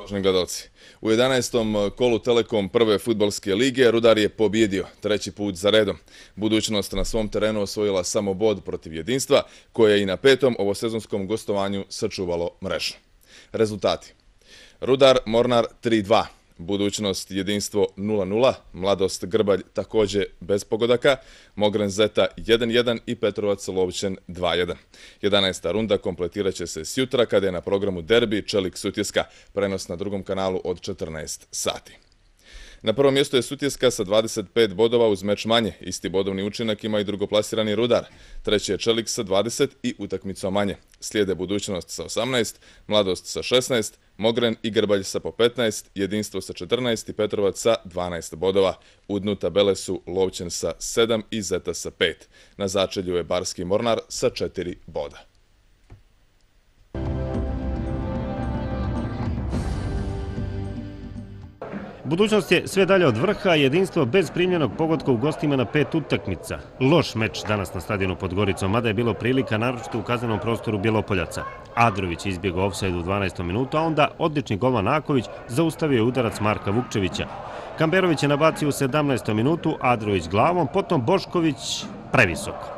Uvaženi gledalci, u 11. kolu Telekom prve fudbalske lige Rudar je pobjedio treći put za redom. Budućnost na svom terenu osvojila samo bod protiv Jedinstva, koje je i na petom ovosezonskom gostovanju sačuvalo mrežu. Rezultati: Rudar Mornar 3:2, Budućnost Jedinstvo 0:0, Mladost Grbalj također bez pogodaka, Mogren Zeta 1:1 i Petrovac Lovćen 2:1. 11. runda kompletirat će se sjutra kada je na programu derbi Čelik Sutjeska, prenos na drugom kanalu od 14 sati. Na prvom mjestu je Sutjeska sa 25 bodova uz meč manje. Isti bodovni učinak ima i drugoplasirani Rudar. Treći je Čelik sa 20 i utakmicom manje. Slijede Budućnost sa 18, Mladost sa 16, Mogren i Grbalj sa po 15, Jedinstvo sa 14 i Petrovac sa 12 bodova. U dnu tabele su Lovćen sa 7 i Zeta sa 5. Na začelju je Barski Mornar sa 4 boda. Budućnost je sve dalje od vrha, Jedinstvo bez primljenog pogotka u gostima na 5 utakmica. Loš meč danas na stadionu pod Goricom, mada je bilo prilika naročito u kaznenom prostoru Bjelopoljaca. Adrović izbjegao ofsajd u 12. minutu, a onda odlični golman Aković zaustavio je udarac Marka Vukčevića. Kamberović je nabacio u 17. minutu, Adrović glavom, potom Bošković previsoko.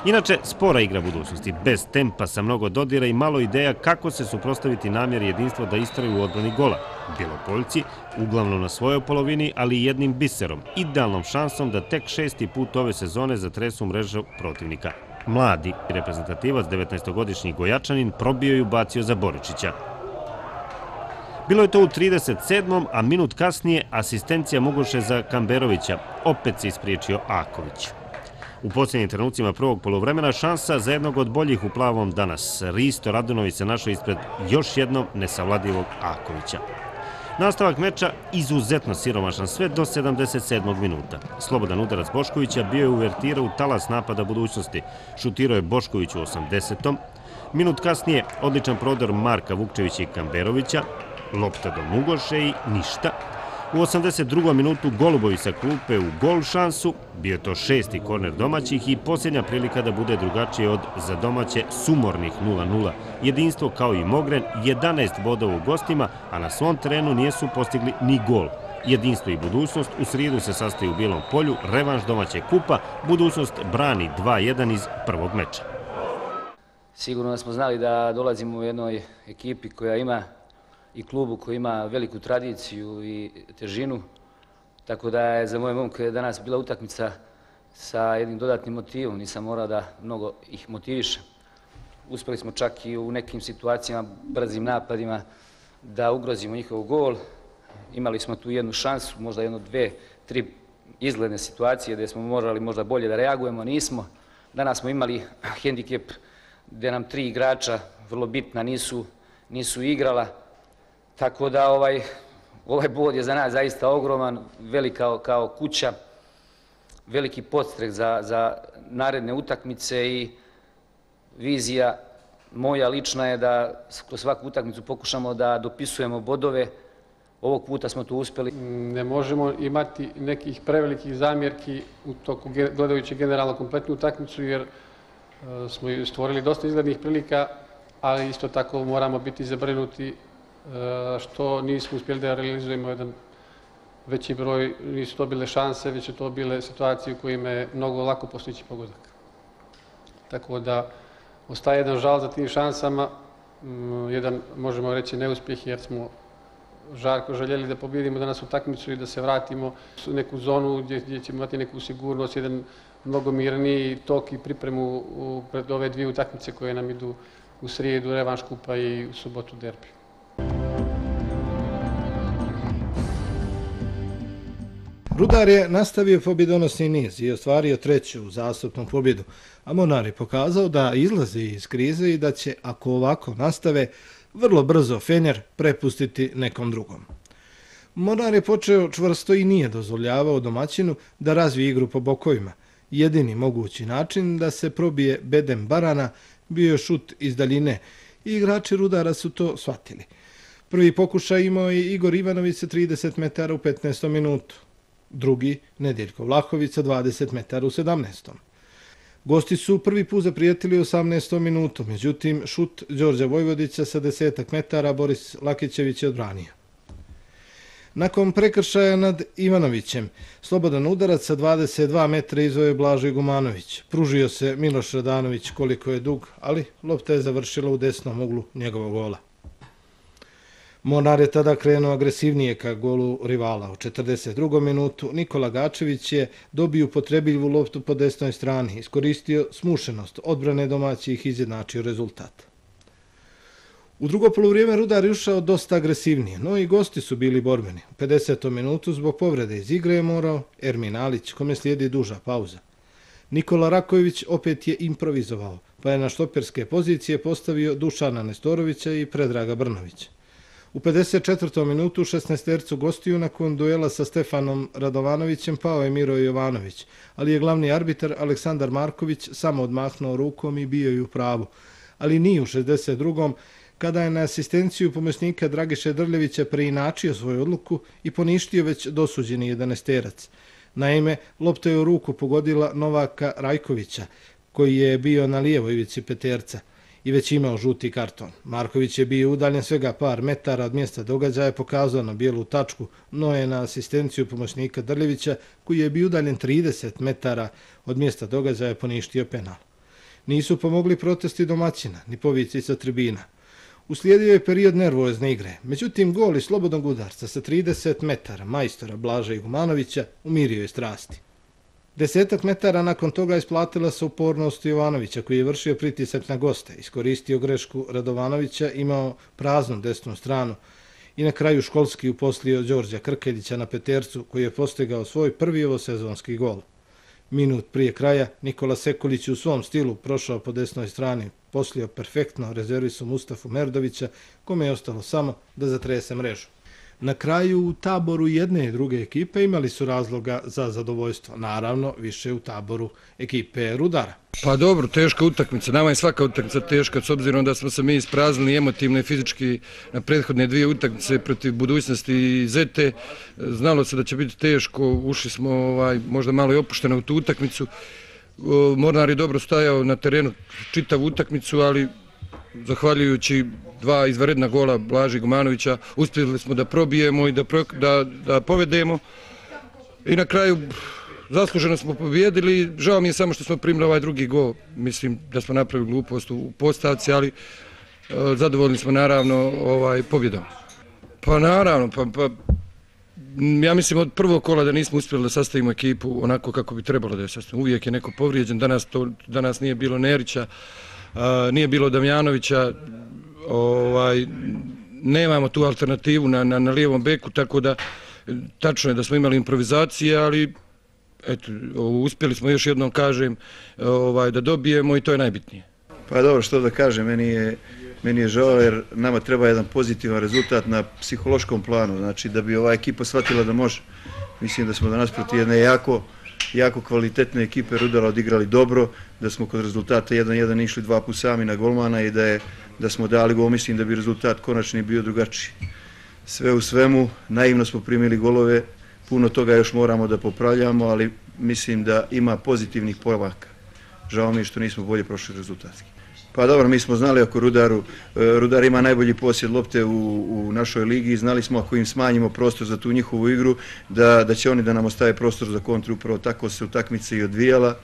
Inače, spora igra Budućnosti, bez tempa, sa mnogo dodira i malo ideja kako se suprotstaviti namjeri Jedinstva da istraju u odbrani gola. Bjelopoljci, uglavnom na svojoj polovini, ali i jednim biserom, idealnom šansom da tek 6. put ove sezone zatresu mrežu protivnika. Mladi reprezentativac, 19-godišnji Gojačanin, probio i ubacio za Boričića. Bilo je to u 37. a minut kasnije asistencija Mugoše za Kamberovića. Opet se ispriječio Aković. U posljednjim trenucima prvog poluvremena šansa za jednog od boljih u plavom danas. Risto Radunović se našao ispred još jednom nesavladivog Akovića. Nastavak meča izuzetno siromašan sve do 77. minuta. Slobodan udarac Boškovića bio je uvertira u talas napada Budućnosti. Šutirao je Bošković u 80. Minut kasnije odličan prodor Marka Vukčevića i Kamberovića, lopta do Mugoše i ništa. U 82. minutu Golubovi sa klupe u gol šansu, bio je to 6. korner domaćih i posljednja prilika da bude drugačije od za domaće sumornih 0:0. Jedinstvo kao i Mogren 11 bodova u gostima, a na svom terenu nijesu postigli ni gol. Jedinstvo i Budućnost u srijedu se sastaju u Bijelom polju, revanš domaće kupa, Budućnost brani 2:1 iz prvog meča. Sigurno da smo znali da dolazimo u jednoj ekipi koja ima i klubu koji ima veliku tradiciju i težinu, tako da je za moje momke danas bila utakmica sa jednim dodatnim motivom, nisam morao da mnogo ih motivišem. Uspjeli smo čak i u nekim situacijama, brzim napadima, da ugrozimo njihov gol. Imali smo tu jednu šansu, možda jedno, 2, 3 izgledne situacije gdje smo morali možda bolje da reagujemo, nismo. Danas smo imali hendikep gdje nam 3 igrača, vrlo bitna, nisu igrala. Tako da ovaj bod je za nas zaista ogroman, velik kao kuća, veliki podstrek za naredne utakmice i vizija moja lična je da kroz svaku utakmicu pokušamo da dopisujemo bodove. Ovog puta smo to uspjeli. Ne možemo imati nekih prevelikih zamjerki u toku gledajući generalno kompletnu utakmicu jer smo stvorili dosta izglednih prilika, ali isto tako moramo biti zabrinuti što nismo uspjeli da realizujemo jedan veći broj, nisu to bile šanse, već je to bile situacije u kojima je mnogo lako postići pogodak. Tako da ostaje jedan žal za tim šansama, jedan možemo reći neuspjeh jer smo žarko željeli da pobjedimo danas utakmicu i da se vratimo u neku zonu gdje ćemo imati neku sigurnost, jedan mnogo mirniji tok i pripremu pred ove 2 utakmice koje nam idu u srijedu, revanš kupa i u subotu derbi. Rudar je nastavio pobjedonosni niz i ostvario 3. uzastopnu pobjedu, a Mornar je pokazao da izlazi iz krize i da će, ako ovako nastave, vrlo brzo Fenjer prepustiti nekom drugom. Mornar je počeo čvrsto i nije dozvoljavao domaćinu da razvije igru po bokovima. Jedini mogući način da se probije bedem Barana bio je šut iz daljine i igrači Rudara su to shvatili. Prvi pokušaj imao je Igor Ivanović sa 30 metara u 15. minutu. Drugi, Nedjeljko Vlahović sa 20 metara u 17. Gosti su prvi put zaprijetili u 18. minutu, međutim šut Đorđa Vojvodića sa 10 metara Boris Lakićević je odbranio. Nakon prekršaja nad Ivanovićem, slobodan udarac sa 22 metra izveo je Blažo Igumanović. Pružio se Miloš Radanović koliko je dug, ali lopta je završila u desnom uglu njegovog gola. Mornar je tada krenuo agresivnije ka golu rivala. U 42. minutu Nikola Gačević je dobio upotrebljivu loptu po desnoj strani, iskoristio smušenost odbrane domaćih i izjednačio rezultat. U drugo polovrijeme Rudar je ušao dosta agresivnije, no i gosti su bili borbeni. U 50. minutu zbog povrede iz igre je morao Ermin Alić, kome slijedi duža pauza. Nikola Rakojević opet je improvizovao, pa je na štoperske pozicije postavio Dušana Nestorovića i Predraga Brnovića. U 54. minutu 16tercu gostiju nakon duela sa Stefanom Radovanovićem pao je Miro Jovanović, ali je glavni arbitar Aleksandar Marković samo odmahnuo rukom i bio je u pravu. Ali nije u 62. kada je na asistenciju pomoćnika Dragiše Drljevića preinačio svoju odluku i poništio već dosuđeni 11-terac. Naime, lopta je u ruku pogodila Novaka Rajkovića, koji je bio na lijevoj ivici peterca i već imao žuti karton. Marković je bio udaljen svega par metara od mjesta događaja, pokazao na bijelu tačku, no je na asistenciju pomoćnika Drljevića, koji je bio udaljen 30 metara od mjesta događaja, poništio penal. Nisu pomogli protesti domaćina, ni povici sa tribina. Uslijedio je period nervozne igre, međutim gol iz slobodnog udarca sa 30 metara majstora Blaža Igumanovića umirio je strasti. 10 metara nakon toga isplatila se upornost Jovanovića, koji je vršio pritisak na goste, iskoristio grešku Radovanovića, imao praznu desnu stranu i na kraju školski uposlio Đorđa Krkeljića na petercu, koji je postigao svoj prvi ovosezonski gol. Minut prije kraja Nikola Sekulić u svom stilu prošao po desnoj strani, poslio perfektno rezervisu Mustafu Merdovića, kome je ostalo samo da zatrese mrežu. Na kraju u taboru jedne i druge ekipe imali su razloga za zadovoljstvo, naravno više u taboru ekipe Rudara. Pa dobro, teška utakmica, nama je svaka utakmica teška, s obzirom da smo se mi ispraznili emotivno i fizički na prethodne dvije utakmice protiv Budućnosti i Zete. Znalo se da će biti teško, ušli smo možda malo i opušteno u tu utakmicu. Mornar je dobro stajao na terenu čitavu utakmicu, ali zahvaljujući dva izvanredna gola Blaži Igumanovića uspjeli smo da probijemo i da povedemo. I na kraju zasluženo smo pobijedili. Žao mi je samo što smo primili ovaj drugi gol. Mislim da smo napravili glupost u postavci, ali zadovoljni smo naravno pobjedom. Pa naravno, ja mislim od prvog kola da nismo uspjeli da sastavimo ekipu onako kako bi trebalo da je sastavimo. Uvijek je neko povrijeđen, danas nije bilo Nerića, nije bilo Damjanovića, nemamo tu alternativu na lijevom beku, tako da tačno je da smo imali improvizacije, ali eto, uspjeli smo, još jednom kažem, da dobijemo i to je najbitnije. Pa dobro, što da kažem, meni je žao jer nama treba jedan pozitivan rezultat na psihološkom planu, znači da bi ova ekipa shvatila da može. Mislim da smo danas protiv jedne jako kvalitetne ekipe Rudara odigrali dobro, da smo kod rezultata 1-1 išli dva put sami na golmana i da smo dali gol, mislim da bi rezultat konačni bio drugačiji. Sve u svemu, naivno smo primili golove, puno toga još moramo da popravljamo, ali mislim da ima pozitivnih pomaka. Žao mi je što nismo bolje prošli rezultatski. Pa dobro, mi smo znali ako Rudar ima najbolji posjed lopte u našoj ligi i znali smo ako im smanjimo prostor za tu njihovu igru da će oni da nam ostave prostor za kontru, upravo tako se utakmica i odvijala.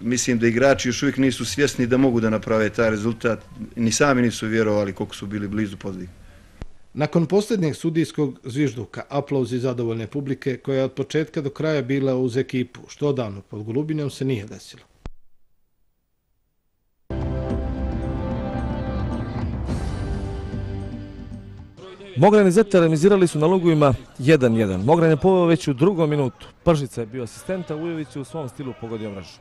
Mislim da igrači još uvijek nisu svjesni da mogu da naprave taj rezultat, ni sami nisu vjerovali koliko su bili blizu pobjede. Nakon posljednjeg sudijskog zvižduka, aplauzi zadovoljne publike koja je od početka do kraja bila uz ekipu, što odavno pod Golubinjom se nije desilo. Mogran i Zeta remizirali su na Lugovima 1-1. Mogran je poveo već u drugom minutu. Pržica je bio asistenta, Ujović je u svom stilu pogodio mrežu.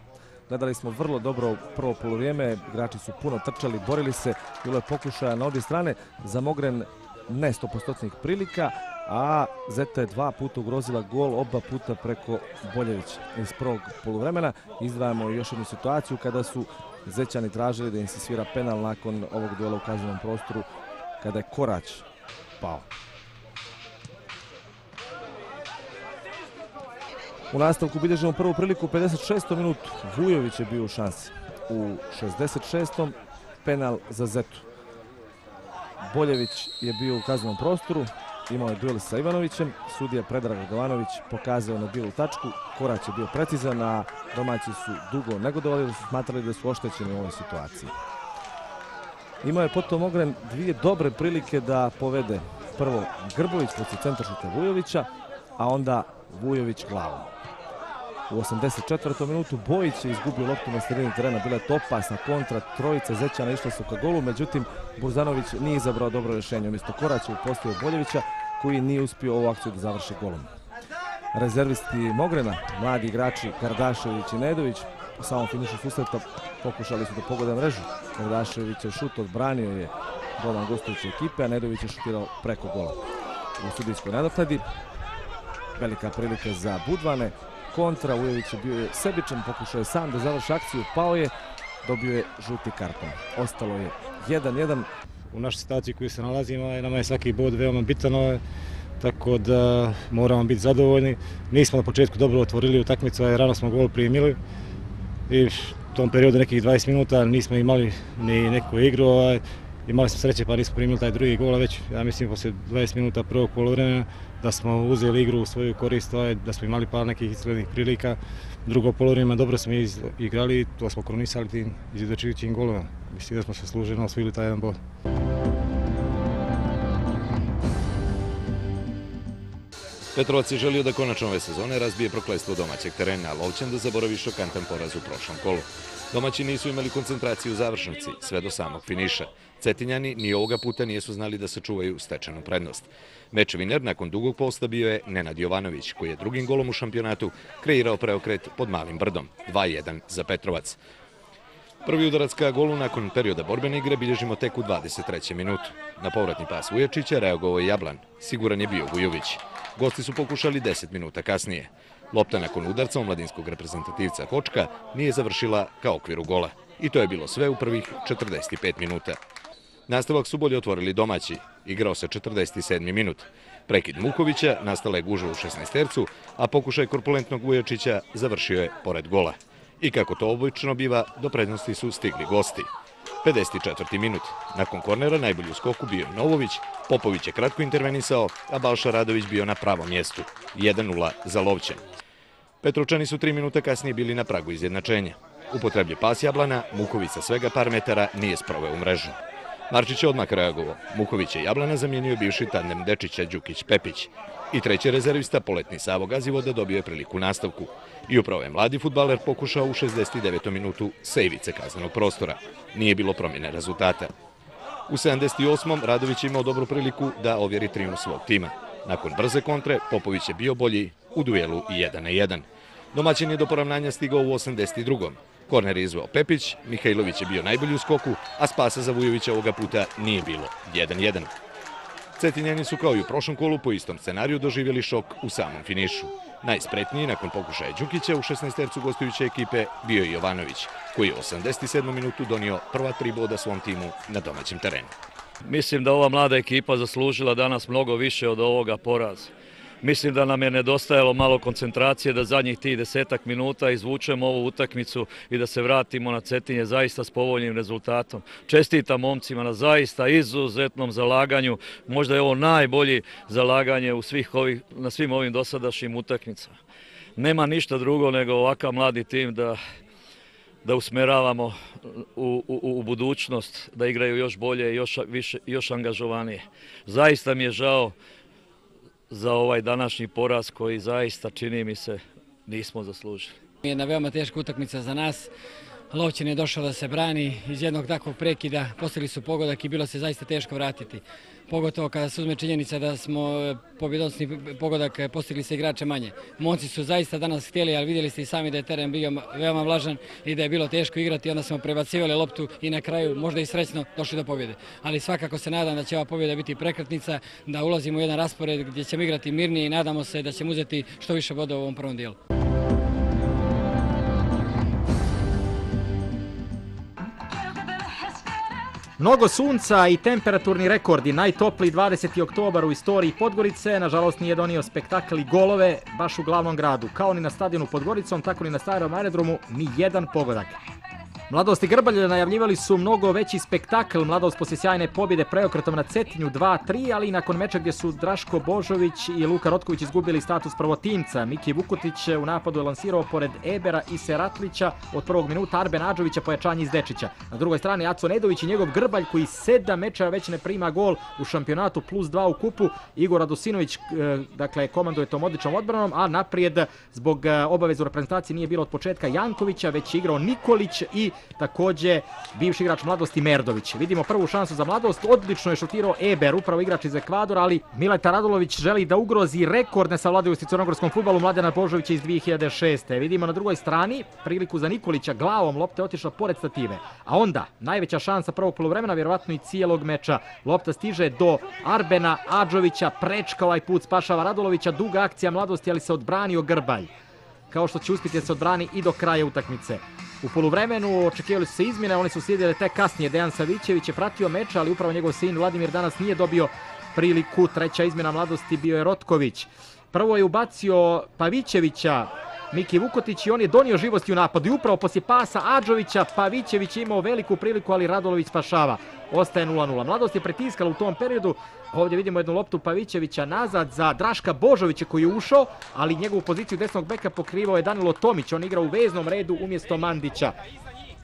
Gledali smo vrlo dobro u prvo polovrijeme, igrači su puno trčali, borili se, bilo je pokušaja na obje strane. Za Mogran ne 100% prilika, a Zeta je dva puta ugrozila gol, oba puta preko Boljevića. Iz prvog poluvremena izdvajamo još jednu situaciju kada su Zećani tražili da im se svira penal nakon ovog duela u kaznenom prostoru kada je Korać pao. U nastavku bilježimo prvu priliku u 56. minutu. Vujović je bio u šansi. U 66. penal za Zetu. Boljević je bio u kaznenom prostoru, imao je duel sa Ivanovićem, sudija Predrag Radovanović pokazao na bilu tačku, Korać je bio precizan, a domaći su dugo negodovali jer su smatrali da su oštećeni u ovoj situaciji. Imao je potom Ogren dvije dobre prilike da povede. Prvo Grbović protiv centaršuta Vujovića, a onda Vujović glavom. U 84. minutu Bojić je izgubio loptu na sredini terena, bila je to opasna kontra, trojica Zećana išla su ka golu, međutim Burzanović nije izabrao dobro rješenje. Umjesto Koraća upostavio Boljevića koji nije uspio ovu akciju da završi golom. Rezervisti Mogrena, mladi igrači Kardašević i Nedović, u samom finišu susreta pokušali su da pogode mrežu. Kardašević je šut odbranio je golman gostujuće ekipe, a Nedović je šutirao preko gola. U sudijskoj nadoknadi velika prilika za Budvane. Kontra, Vujović je bio sebičan, pokušao je sam da završi akciju, pao je, dobio je žuti karton. Ostalo je 1-1. U našoj situaciji koju se nalazimo, nama je svaki bod veoma bitan, tako da moramo biti zadovoljni. Nismo na početku dobro otvorili utakmicu, a rano smo gol primili i u tom periodu nekih 20 minuta nismo imali ni neku igru. Imali smo sreće pa nismo primili taj drugi gol, a već ja mislim poslije 20 minuta prvog poluvremena da smo uzeli igru u svoju korist, da smo imali par nekih izglednih prilika. Drugo poluvreme dobro smo igrali i to smo koronisali tim izjednačujućim golova. Mislim da smo se služeno osvojili taj jedan bod. Petrovac je želio da konačno ove sezone razbije prokletstvo domaćeg terena, ali Lovćan da zaboravi šokantan poraz u prošlom kolu. Domaći nisu imali koncentraciju u završnici, sve do samog finiša. Cetinjani ni ovoga puta nisu znali da sačuvaju stečenu prednost. Meč viner nakon dugog posta bio je Nenad Jovanović, koji je drugim golom u šampionatu kreirao preokret pod Malim Brdom, 2-1 za Petrovac. Prvi udarac ka golu nakon perioda borbene igre bilježimo tek u 23. minutu. Na povratni pas Vujačića reagovao je Jablan, siguran je bio Vujović. Gosti su pokušali 10 minuta kasnije. Lopta nakon udarca omladinskog reprezentativca Hočka nije završila ka okviru gola. I to je bilo sve u prvih 45 minuta. Nastavak su bolje otvorili domaći. Igrao se 47. minut. Prekid Mukovića, nastala je gužva u 16tercu, a pokušaj korpulentnog Vujačića završio je pored gola. I kako to obično biva, do prednosti su stigli gosti. 54. minut. Nakon kornera najbolji u skoku bio Novović, Popović je kratko intervenisao, a Balša Radović bio na pravom mjestu. 1-0 za Lovćan. Petrovčani su 3 minuta kasnije bili na pragu izjednačenja. Upotreblje pas Jablana, Muković sa svega par metara nije sproveo u mrežu. Marčić je odmah reagovao. Muković je Jablana zamijenio bivši tandem Dečića Đukić-Pepić. I treći rezervista, poletni Savo Gazivoda, dobio je priliku u nastavku. I upravo je mladi fudbaler pokušao u 69. minutu sa ivice kaznenog prostora. Nije bilo promjene rezultata. U 78. Radović je imao dobru priliku da ovjeri trijumf svog tima. Nakon brze kontre, Popović je bio bolji u duelu 1-1. Domaćin je do poravnanja stigao u 82. Korner je izveo Pepić, Mihajlović je bio najbolji u skoku, a spasa za Vujovića ovoga puta nije bilo. 1-1. Cetinjani su kao i u prošlom kolu po istom scenariju doživjeli šok u samom finišu. Najspretniji nakon pokušaja Đukića u 16tercu gostujuće ekipe bio je Jovanović, koji je u 87. minutu donio prva 3 boda svom timu na domaćem terenu. Mislim da ova mlada ekipa zaslužila danas mnogo više od ovoga poraza. Mislim da nam je nedostajalo malo koncentracije da zadnjih tih 10 minuta izvučemo ovu utakmicu i da se vratimo na Cetinje zaista s povoljnim rezultatom. Čestitam momcima na zaista izuzetnom zalaganju. Možda je ovo najbolji zalaganje na svim ovim dosadašnjim utakmicama. Nema ništa drugo nego ovakav mladi tim da usmeravamo u budućnost, da igraju još bolje i još angažovanije. Zaista mi je žao za ovaj današnji poraz koji zaista, čini mi se, nismo zaslužili. Jedna veoma teška utakmica za nas. Lovćan je došao da se brani iz jednog takvog prekida. Postigli su pogodak i bilo se zaista teško vratiti. Pogotovo kada se uzme činjenica da smo pobjedonosni pogodak postigli sa igrače manje. Momci su zaista danas htjeli, ali vidjeli ste i sami da je teren bio veoma vlažan i da je bilo teško igrati. Onda smo prebacivali loptu i na kraju, možda i srećno, došli do pobjede. Ali svakako se nadam da će ova pobjeda biti prekretnica, da ulazimo u jedan raspored gdje ćemo igrati mirnije i nadamo se da ćemo uzeti što više bodova u ovom prvom dijelu. Mnogo sunca i temperaturni rekordi, najtopliji 20. oktobar u istoriji Podgorice, nažalost nije donio spektakl i golove baš u glavnom gradu. Kao ni na stadionu Podgoricom, tako ni na starom aerodromu, ni jedan pogodak. Mladost i Grbalj najavljivali su mnogo veći spektakl. Mladost poslije sjajne pobjede preokretom na Cetinju 2-3, ali i nakon meča gdje su Draško Božović i Luka Rotković izgubili status prvotimca. Miki Vukotić u napadu je lansirao pored Ebera i Seratlića od prvog minuta, Arben Adžovića pojačanje iz Dečića. Na drugoj strani Aco Nedović i njegov Grbalj koji 7 mečeva već ne prima gol u šampionatu plus 2 u kupu. Igor Radosinović komanduje tom odličnom odbranom, a naprijed zbog obaveza u reprezentaciji nije bilo od početka Jankovića, već je igrao Nikolić i također bivši igrač Mladosti Merdović. Vidimo prvu šansu za Mladost, odlično je šutirao Eber, upravo igrač iz Ekvadora, ali Mileta Radulović želi da ugrozi rekord nesavladivosti u crnogorskom fudbalu Mladena Božovića iz 2006. Vidimo na drugoj strani priliku za Nikolića, glavom lopta je otišla pored stative. A onda, najveća šansa prvog poluvremena, vjerovatno i cijelog meča. Lopta stiže do Arbena Adžovića, prečka ovaj put spašava Radulovića, duga akcija Mladosti, ali se odbranio Grbalj. Kao što će uspjeti da se odbrani i do kraja utakmice. U poluvremenu očekivali su se izmjene, oni su slijedili tek kasnije. Dejan Savićević je pratio meč, ali upravo njegov sin Vladimir danas nije dobio priliku. Treća izmjena Mladosti bio je Rotković. Prvo je ubacio Pavićevića Miki Vukotić i on je donio živosti u napadu. I upravo poslije pasa Adžovića Pavićević je imao veliku priliku, ali Radulović spašava. Ostaje 0-0. Mladost je pritiskala u tom periodu. Ovdje vidimo jednu loptu Pavićevića nazad za Draška Božovića koji je ušao, ali njegovu poziciju desnog beka pokrivao je Danilo Tomić. On igra u veznom redu umjesto Mandića.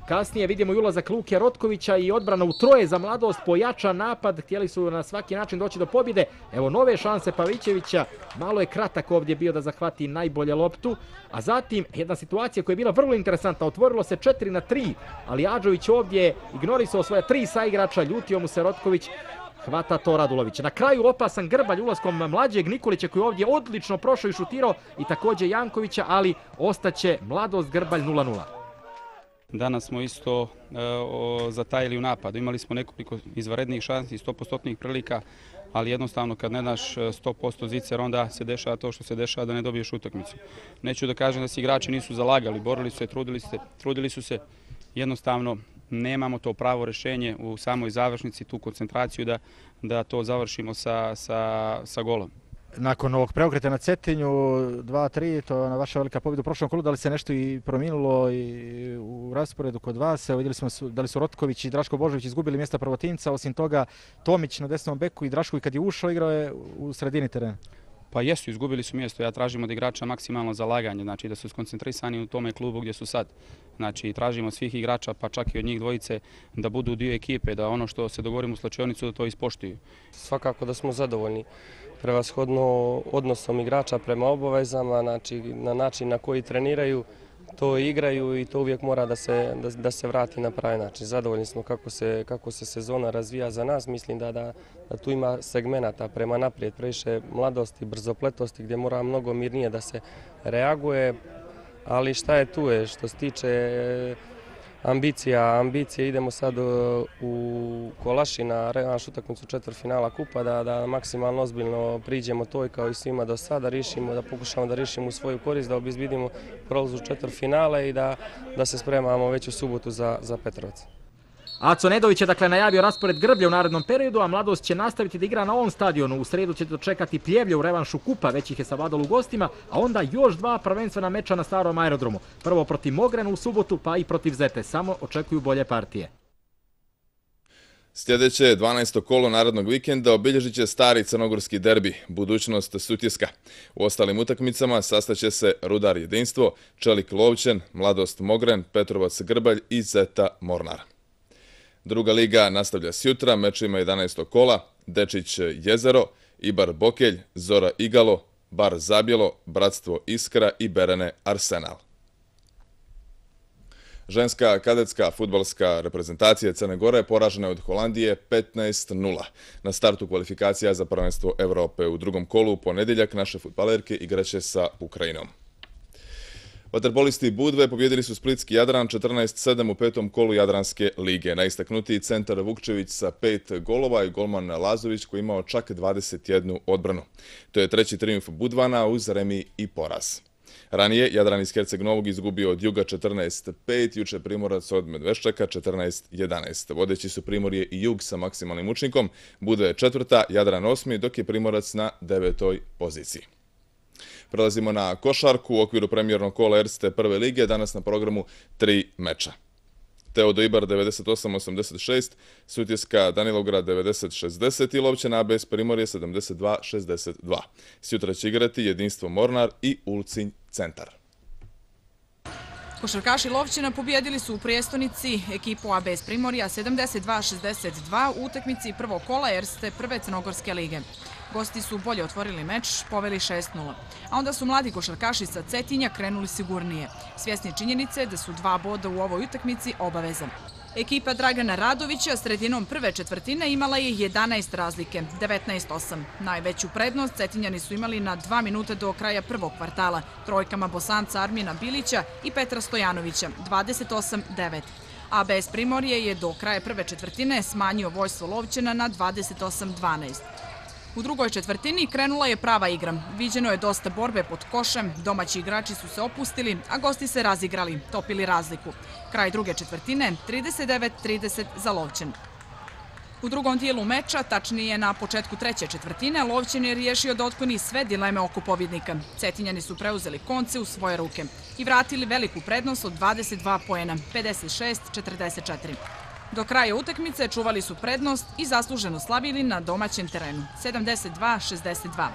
Kasnije vidimo i ulazak Luke Rotkovića i odbrana u troje za Mladost, pojača napad, htjeli su na svaki način doći do pobjede. Evo nove šanse Pavićevića, malo je kratak ovdje bio da zahvati najbolje loptu, a zatim jedna situacija koja je bila vrlo interesantna, otvorilo se 4-3, ali Adžović ovdje ignorisao svoja 3 saigrača, ljutio mu se Rotković, hvata to Radulović. Na kraju opasan Grbalj ulaskom mlađeg Nikolića koji je ovdje odlično prošao i šutirao i također Jankovića, ali ostaće Mladost Grbalj 0-0. Danas smo isto zatajili u napadu. Imali smo nekoliko izvanrednih šansi, 100% prilika, ali jednostavno kad ne daš 100% zicer, onda se dešava to što se dešava da ne dobiješ utakmicu. Neću da kažem da se igrači nisu zalagali, borili su se, trudili su se. Jednostavno nemamo to pravo rješenje u samoj završnici, tu koncentraciju da to završimo sa golom. Nakon ovog preokreta na Cetinju 2-3, to je ona vaša velika pobjeda u prošlom kolu, da li se nešto i promijenilo i u rasporedu kod vas? Evo, vidjeli smo da li su Rotković i Draško Božović izgubili mjesta prvotimca, osim toga Tomić na desnom beku i Draško i kad je ušao igrao je u sredini terena. Pa jesu, izgubili su mjesto. Ja tražim od igrača maksimalno zalaganje, znači da su skoncentrisani u tome klubu gdje su sad. Znači tražimo od svih igrača, pa čak i od njih dvojice, da budu dio ekipe, da ono što se dogovorimo u slačionicu da to ispoštuju. Svakako da smo zadovoljni prevashodno odnosom igrača prema obavezama, znači na način na koji treniraju, to igraju i to uvijek mora da se vrati na pravi način. Zadovoljni smo kako se sezona razvija za nas. Mislim da tu ima segmenata prema naprijed, previše mladosti, brzopletosti gdje mora mnogo mirnije da se reaguje, ali šta je tu je što se tiče ambicije, idemo sad u Kolaši na revanš utakmicu četvrtfinala kupa, da maksimalno ozbiljno priđemo toj kao i svima do sada, da pokušamo da riješimo u svoju korist, da obezbedimo prolaz u četvrtfinale i da se spremamo već u subotu za Petrovac. Aco Nedović je najavio raspored Grblja u narednom periodu, a Mladost će nastaviti da igra na ovom stadionu. U sredu će dočekati Pljevlje u revanšu kupa, već ih je savladalo u gostima, a onda još 2 prvenstvena meča na starom aerodromu. Prvo protiv Mogrena u subotu, pa i protiv Zete. Samo očekuju bolje partije. Sljedeće 12. kolo narednog vikenda obilježit će stari crnogorski derbi, budućnost Sutjeska. U ostalim utakmicama sastaće se Rudar Jedinstvo, Čelik Lovćen, Mladost Mogren, Petrovac Grbalj i Zeta Mornar. Druga liga nastavlja sjutra, mečima 11. kola, Dečić Jezero, Ibar Bokelj, Zora Igalo, Bar Zabjelo, Bratstvo Iskra i Berene Arsenal. Ženska kadetska fudbalska reprezentacija Crne Gore poražena je od Holandije 15-0. Na startu kvalifikacija za prvenstvo Evrope u drugom kolu u ponedjeljak naše fudbalerke igraće sa Ukrajinom. Vaterpolisti Budve pobjedili su splitski Jadran 14-7 u petom kolu Jadranske lige. Najistaknutiji centar Vukčević sa 5 golova i golman Lazović koji je imao čak 21 odbranu. To je treći trijumf Budvana uz remi i poraz. Ranije Jadran iz Herceg Novog izgubio od Juga 14-5, juče Primorac od Medveščaka 14-11. Vodeći su Primorje i Jug sa maksimalnim učinkom, Budva je 4., Jadran 8., dok je Primorac na 9. poziciji. Prelazimo na košarku. U okviru premijernog kola Erste prve lige danas na programu 3 meča. Teodo Ibar 98-86, Sutjeska Danilovgrad 90-60 i Lovćen ABS Primorje 72-62. Sjutra će igrati Jedinstvo Mornar i Ulcinj Centar. Košarkaši Lovćena pobijedili su u prijestonici ekipu ABS Primorja 72-62 u utakmici prvog kola Erste prve Crnogorske lige. Gosti su bolje otvorili meč, poveli 6-0. A onda su mladi košarkaši sa Cetinja krenuli sigurnije. Svjesni činjenice da su 2 boda u ovoj utakmici obaveza. Ekipa Dragana Radovića sredinom prve četvrtine imala je 11 razlike, 19-8. Najveću prednost Cetinjani su imali na 2 minuta do kraja prvog kvartala, trojkama Bosanca Armina Bilića i Petra Stojanovića, 28-9. ABS Primorje je do kraja prve četvrtine smanjio vojstvo Lovćena na 28-12. U drugoj četvrtini krenula je prava igra. Viđeno je dosta borbe pod košem, domaći igrači su se opustili, a gosti se razigrali, topili razliku. Kraj druge četvrtine 39-30 za Lovćen. U drugom dijelu meča, tačnije na početku treće četvrtine, Lovćen je riješio da otkloni sve dileme oko pobjednika. Cetinjani su preuzeli konce u svoje ruke i vratili veliku prednost od 22 poena, 56-44. Do kraja utakmice čuvali su prednost i zasluženo slavili na domaćem terenu, 72-62.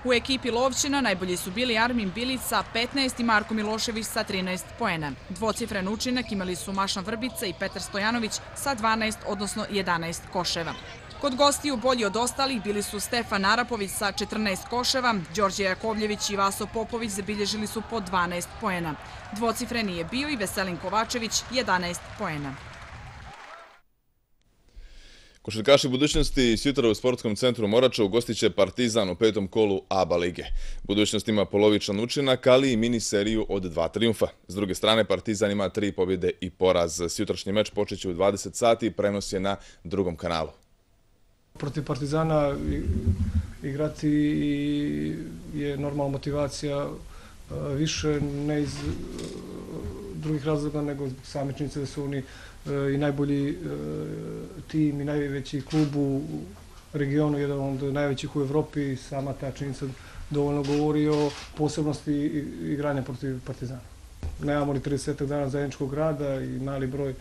U ekipi Lovćena najbolji su bili Armin Bilić sa 15 i Marko Milošević sa 13 poena. Dvocifren učinak imali su Mašan Vrbica i Petar Stojanović sa 12, odnosno 11 koševa. Kod gostiju bolji od ostalih bili su Stefan Arapović sa 14 koševa, Đorđe Jakovljević i Vaso Popović zabilježili su po 12 poena. Dvocifreni je bio i Veselin Kovačević, 11 poena. Košarkaši budućnosti sjutra u sportskom centru Morača ugostit će Partizan u 5. kolu ABA lige. Budućnost ima polovičan učinak, ali i mini seriju od 2 trijumfa. S druge strane, Partizan ima 3 pobjede i poraz. Sjutrašnji meč počeće u 20 sati i prenos je na drugom kanalu. Protiv Partizana igrati je normalna motivacija više, ne iz drugih razloga, nego zbog same činjenice da su oni i najbolji tim i najveći klub u regionu, jedan od najvećih u Evropi. Sama ta činjenica dovoljno govori o posebnosti igranja protiv Partizana. Nemamo ni 30 dana zajedničkog rada i mali broj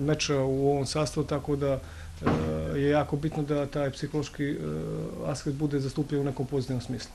meča u ovom sastavu, tako da je jako bitno da taj psihološki aspekt bude zastupljen u nekom pozitivnom smislu.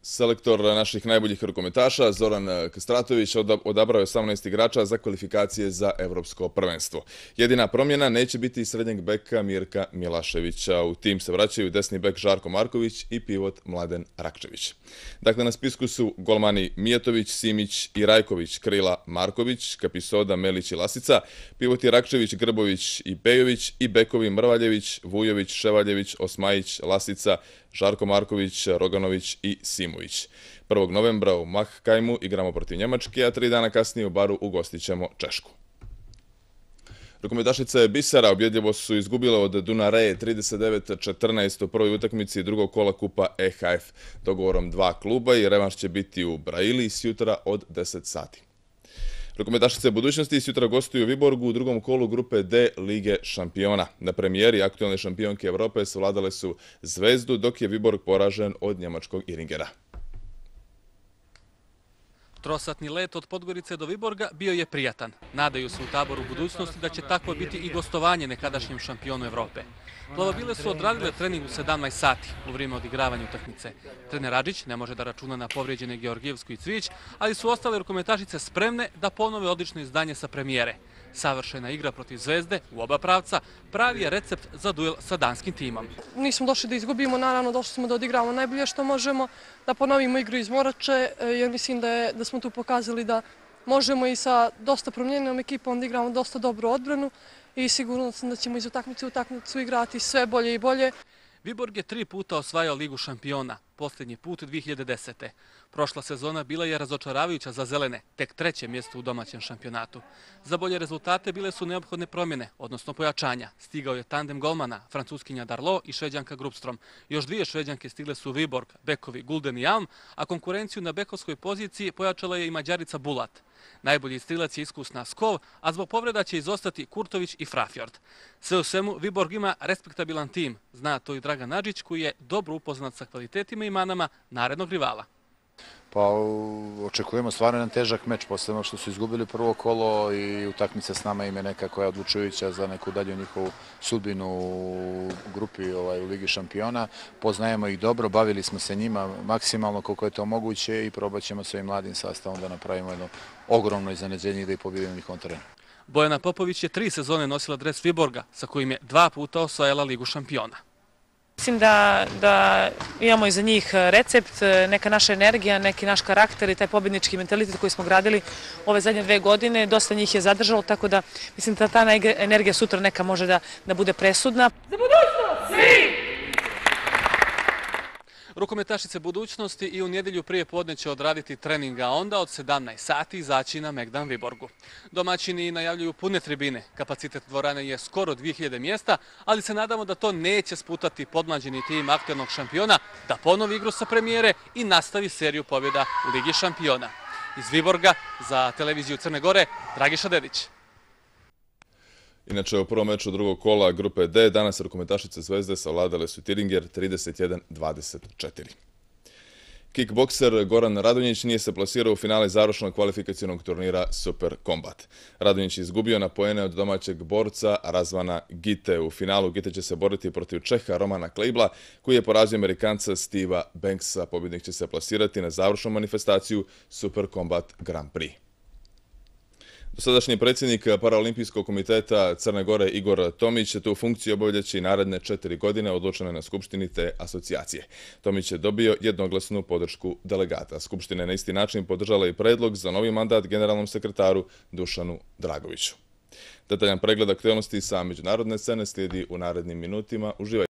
Selektor naših najboljih rukometaša, Zoran Kastratović, odabrao je 18 igrača za kvalifikacije za Evropsko prvenstvo. Jedina promjena neće biti srednjeg beka Mirka Milaševića. U tim se vraćaju desni bek Žarko Marković i pivot Mladen Rakčević. Dakle, na spisku su golmani Mijatović, Simić i Rajković, krila Marković, kapisoda Melić i Lasica, pivoti Rakčević, Grbović i Pejović i bekovi Mrvaljević, Vujović, Ševaljević, Osmajić, Lasica, Žarko Marković, Roganović i Simović. 1. novembra u Mahkajmu igramo protiv Njemačke, a 3 dana kasnije u Baru ugostit ćemo Češku. Rukometašice Bisera objedljivo su izgubile od Dunareje 39-14 u prvoj utakmici drugog kola kupa EHF. Dogovorom 2 kluba i revanš će biti u Braili sjutra od 10 sati. Rukometašice budućnosti sjutra gostuju u Viborgu u drugom kolu grupe D Lige šampiona. Na premijeri aktualne šampionke Evrope savladale su Zvezdu, dok je Viborg poražen od njemačkog Iringera. Trosatni let od Podgorice do Viborga bio je prijatan. Nadaju se u taboru budućnosti da će tako biti i gostovanje nekadašnjem šampionu Evrope. Plavobile su odradile trening u 17 sati u vrijeme odigravanja utakmice. Trener Adžić ne može da računa na povrijeđene Georgijevsku i Cvić, ali su ostale rukometašice spremne da ponove odlično izdanje sa premijere. Savršena igra protiv Zvezde u oba pravca pravi je recept za duel sa danskim timom. Nismo došli da izgubimo, naravno došli smo da odigravamo najbolje što možemo, da ponovimo igru iz Morače, jer mislim da smo tu pokazali da možemo i sa dosta promijenjenom ekipom da igramo dosta dobru odbranu i sigurno sam da ćemo iz utakmice u utakmicu igrati sve bolje i bolje. Viborg je 3 puta osvajao Ligu šampiona, posljednji put 2010. Prošla sezona bila je razočaravajuća za zelene, tek 3. mjesto u domaćem šampionatu. Za bolje rezultate bile su neophodne promjene, odnosno pojačanja. Stigao je tandem golmana, francuskinja Darlo i šveđanka Grupstrom. Još 2 šveđanke stigle su Viborg, bekovi Gulden i Alm, a konkurenciju na bekovskoj poziciji pojačala je i Mađarica Bulat. Najbolji strilac je iskusna Skov, a zbog povreda će izostati Kurtović i Frafjord. Sve u svemu, Viborg ima respektabilan tim. Zna to i Dragan Nadžić, koji je dobro upoznat sa kvalitetima i manama narednog rivala. Pa očekujemo stvarno jedan težak meč, posebno što su izgubili prvo kolo i utakmica s nama im je neka koja je odlučujuća za neku dalju njihovu sudbinu u grupi u Ligi šampiona. Poznajemo ih dobro, bavili smo se njima maksimalno koliko je to moguće i probat ćemo svojim mladim sastavom da napravimo jedno ogromno iznenađenje i da ih pobjedimo na njihovom terenu. Bojana Popović je 3 sezone nosila dres Viborga, sa kojim je 2 puta osvajala Ligu šampiona. Mislim da imamo iza njih recept, neka naša energija, neki naš karakter i taj pobjednički mentalitet koji smo gradili ove zadnje 2 godine. Dosta njih je zadržalo, tako da mislim da ta energija sutra neka može da bude presudna. Za budućnost! Svi! Rukometašice budućnosti i u nedjelju prije podne će odraditi trening, a onda od 17 sati izaći na Megdan Viborgu. Domaćini najavljuju pune tribine. Kapacitet dvorane je skoro 2000 mjesta, ali se nadamo da to neće sputati podmlađeni tim aktualnog šampiona da ponovi igru sa premijere i nastavi seriju pobjeda u Ligi šampiona. Iz Viborga za televiziju Crne Gore, Dragiša Dedić. Inače, u prvom meču drugog kola grupe D danas rukometašice Zvezde savladale su Tiringer 31-24. Kickbokser Goran Radonjić nije se plasirao u finale završnog kvalifikacionog turnira Super Combat. Radonjić je izgubio na poene od domaćeg borca Razvana Gite. U finalu Gite će se boriti protiv Čeha Romana Klejbla, koji je porazio Amerikanca Steva Banksa. Pobjednik će se plasirati na završnu manifestaciju Super Combat Grand Prix. Dosadašnji predsjednik Paraolimpijskog komiteta Crne Gore Igor Tomić tu funkciju obavljaće naredne 4 godine, odlučene na Skupštini te asocijacije. Tomić je dobio jednoglasnu podršku delegata. Skupština je na isti način podržala i predlog za novi mandat generalnom sekretaru Dušanu Dragoviću. Detaljan pregled aktualnosti sa međunarodne scene slijedi u narednim minutima. Uživajte.